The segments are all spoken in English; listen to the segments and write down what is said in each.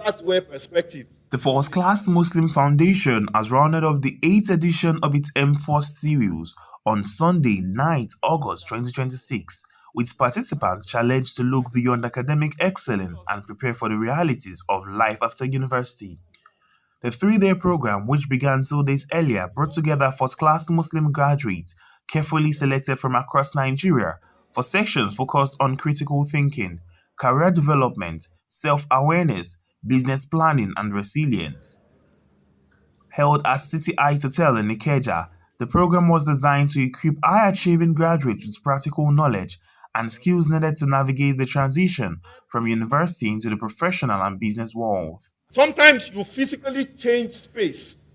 That's where perspective. The First Class Muslim Foundation has rounded off the 8th edition of its M-First series on Sunday, 9th August 2026, with participants challenged to look beyond academic excellence and prepare for the realities of life after university. The three-day program, which began 2 days earlier, brought together first-class Muslim graduates carefully selected from across Nigeria for sections focused on critical thinking, career development, self-awareness, business planning, and resilience. Held at City Heights Hotel in Ikeja, the program was designed to equip high-achieving graduates with practical knowledge and skills needed to navigate the transition from university into the professional and business world. Sometimes you physically change space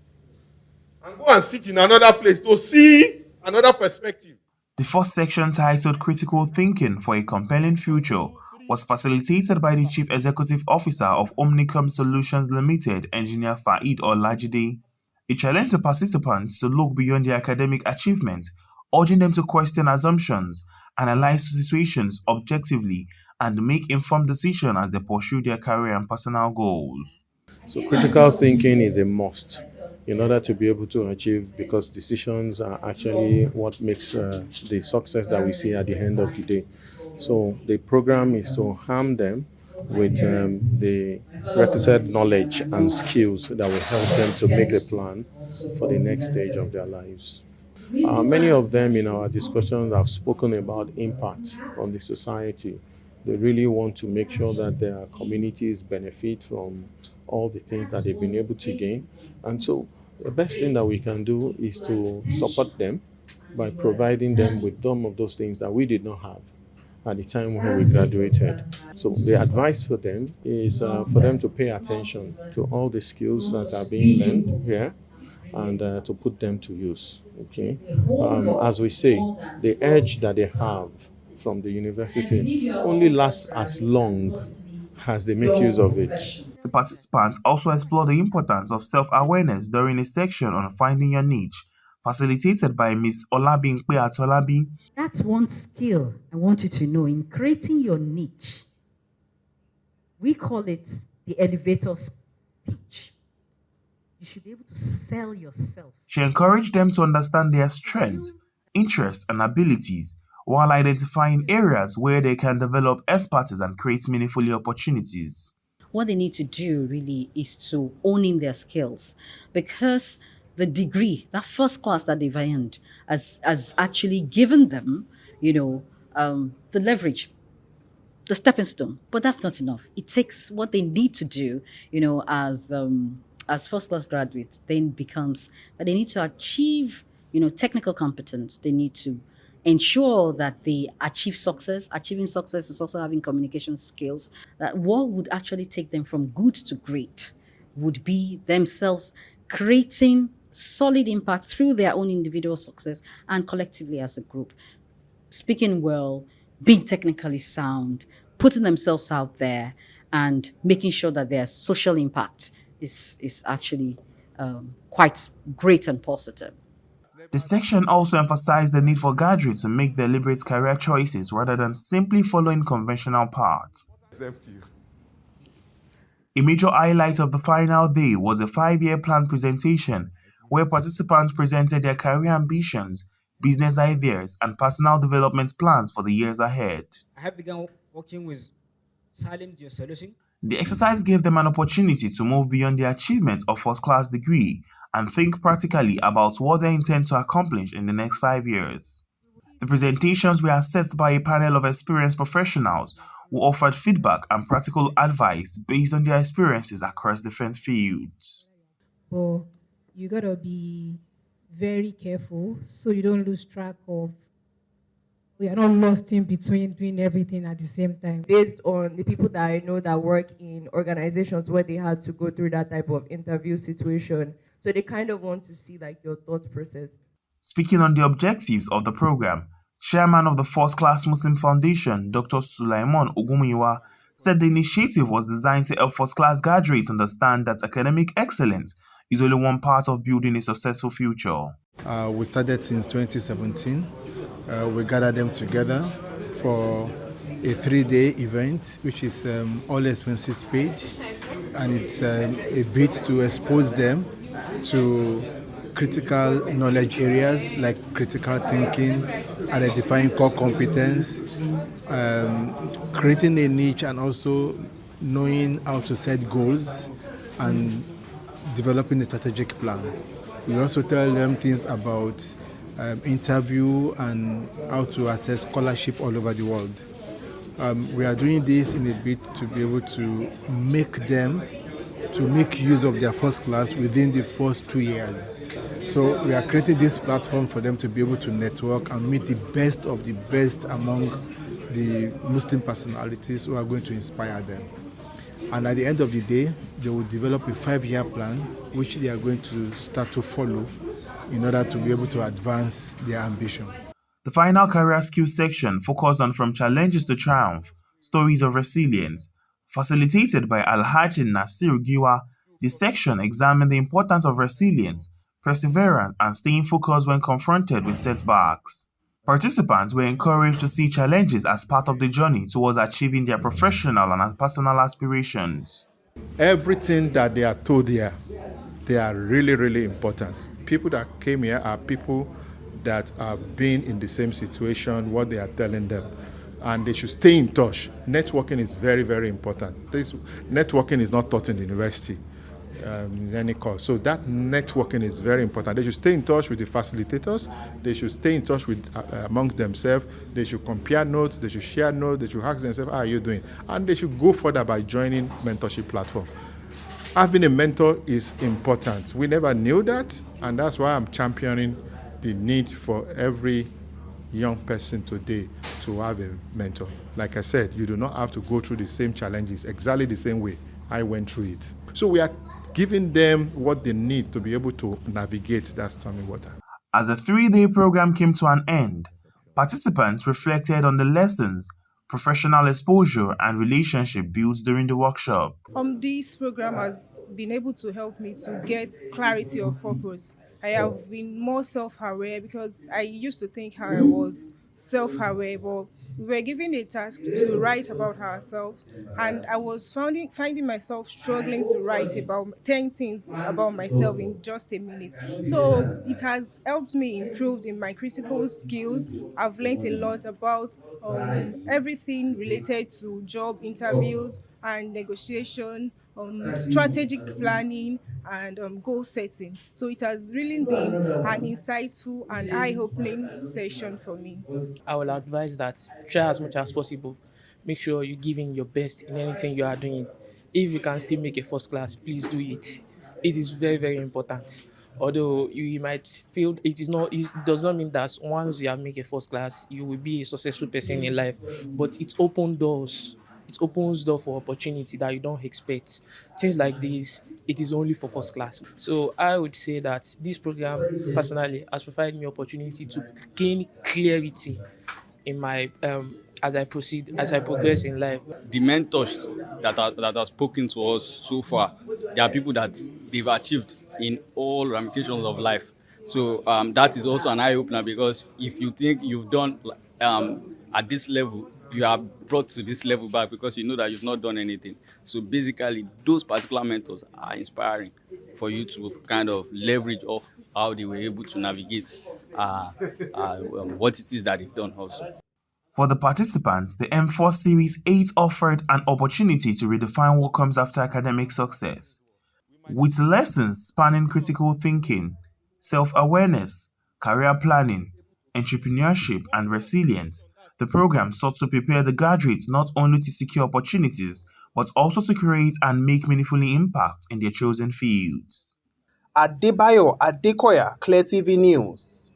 and go and sit in another place to see another perspective. The first section, titled Critical Thinking for a Compelling Future, was facilitated by the Chief Executive Officer of Omnicom Solutions Limited, Engineer Faid Olajide. He challenged the participants to look beyond their academic achievement, urging them to question assumptions, analyze situations objectively, and make informed decisions as they pursue their career and personal goals. So critical thinking is a must in order to be able to achieve, because decisions are actually what makes the success that we see at the end of the day. So the program is to arm them with the requisite knowledge and skills that will help them to make a plan for the next stage of their lives. Many of them in our discussions have spoken about impact on the society. They really want to make sure that their communities benefit from all the things that they've been able to gain. And so the best thing that we can do is to support them by providing them with some of those things that we did not have at the time when we graduated. So the advice for them is for them to pay attention to all the skills that are being learned here and to put them to use. Okay, as we say, the edge that they have from the university only lasts as long as they make use of it. The participants also explored the importance of self-awareness during a section on finding your niche, facilitated by Ms. Olabimpe Atolabi. That's one skill I want you to know in creating your niche. We call it the elevator pitch. You should be able to sell yourself. She encouraged them to understand their strengths, interests, and abilities, while identifying areas where they can develop expertise and create meaningful opportunities. What they need to do really is to own in their skills, because the degree, that first class that they've earned, has actually given them, the leverage, the stepping stone. But that's not enough. It takes what they need to do, as first class graduates, then becomes that they need to achieve, technical competence. They need to ensure that they achieve success. Achieving success is also having communication skills. That what would actually take them from good to great would be themselves creating solid impact through their own individual success and collectively as a group. Speaking well, being technically sound, putting themselves out there, and making sure that their social impact is actually quite great and positive. The section also emphasized the need for graduates to make deliberate career choices rather than simply following conventional paths. A major highlight of the final day was a 5-year plan presentation where participants presented their career ambitions, business ideas, and personal development plans for the years ahead. I have begun working with Salim Solution. The exercise gave them an opportunity to move beyond the achievement of first-class degree and think practically about what they intend to accomplish in the next 5 years. The presentations were assessed by a panel of experienced professionals who offered feedback and practical advice based on their experiences across different fields. But you gotta be very careful so you don't lose track of, we are not lost in between doing everything at the same time. Based on the people that I know that work in organizations where they had to go through that type of interview situation, so they kind of want to see your thought process. Speaking on the objectives of the program, Chairman of the First Class Muslim Foundation, Dr. Sulaiman Ogumiwa, said the initiative was designed to help first-class graduates understand that academic excellence is only one part of building a successful future. We started since 2017. We gathered them together for a 3-day event, which is all expenses paid. and it's a bit to expose them to critical knowledge areas like critical thinking, identifying core competence, creating a niche, and also knowing how to set goals and developing a strategic plan. We also tell them things about interview and how to access scholarship all over the world. We are doing this in a bit to be able to make them to make use of their first class within the first 2 years. So we are creating this platform for them to be able to network and meet the best of the best among the Muslim personalities who are going to inspire them. And at the end of the day, they will develop a 5-year plan which they are going to start to follow in order to be able to advance their ambition. The final career skills section focused on From Challenges to Triumph, Stories of Resilience. Facilitated by Alhaji Nasir Giwa, the section examined the importance of resilience, perseverance, and staying focused when confronted with setbacks. Participants were encouraged to see challenges as part of the journey towards achieving their professional and personal aspirations. Everything that they are told here, they are really, really important. People that came here are people that have been in the same situation, what they are telling them. And they should stay in touch. Networking is very, very important. This networking is not taught in the university in any course. So that networking is very important. They should stay in touch with the facilitators. They should stay in touch with amongst themselves. They should compare notes. They should share notes. They should ask themselves, how are you doing? And they should go further by joining mentorship platform. Having a mentor is important. We never knew that, and that's why I'm championing the need for every young person today to have a mentor. Like I said, you do not have to go through the same challenges exactly the same way I went through it. So we are giving them what they need to be able to navigate that stormy water. As the 3-day program came to an end, participants reflected on the lessons, professional exposure, and relationship built during the workshop. This program has been able to help me to get clarity of purpose. I have been more self-aware because I used to think I was self-aware, but we were given a task to write about ourselves, and I was finding myself struggling to write about 10 things about myself in just a minute. So it has helped me improve in my critical skills. I've learned a lot about everything related to job interviews and negotiation, strategic planning, and goal setting. So it has really been an insightful and eye-opening session for me. I will advise that try as much as possible. Make sure you're giving your best in anything you are doing. If you can still make a first class, please do it. It is very, very important. Although you might feel it does not mean that once you have made a first class, you will be a successful person in life. But it opens doors. It opens door for opportunity that you don't expect. Things like this, it is only for first class. So I would say that this program personally has provided me opportunity to gain clarity in my as I progress in life. The mentors that have spoken to us so far, they are people that they've achieved in all ramifications of life. So that is also an eye opener, because if you think you've done at this level, you are brought to this level back because you know that you've not done anything. So basically, those particular mentors are inspiring for you to kind of leverage off how they were able to navigate what it is that they've done also. For the participants, the M4 Series 8 offered an opportunity to redefine what comes after academic success. With lessons spanning critical thinking, self-awareness, career planning, entrepreneurship, and resilience, the program sought to prepare the graduates not only to secure opportunities, but also to create and make meaningful impact in their chosen fields. Adebayo Adekoya, Clear TV News.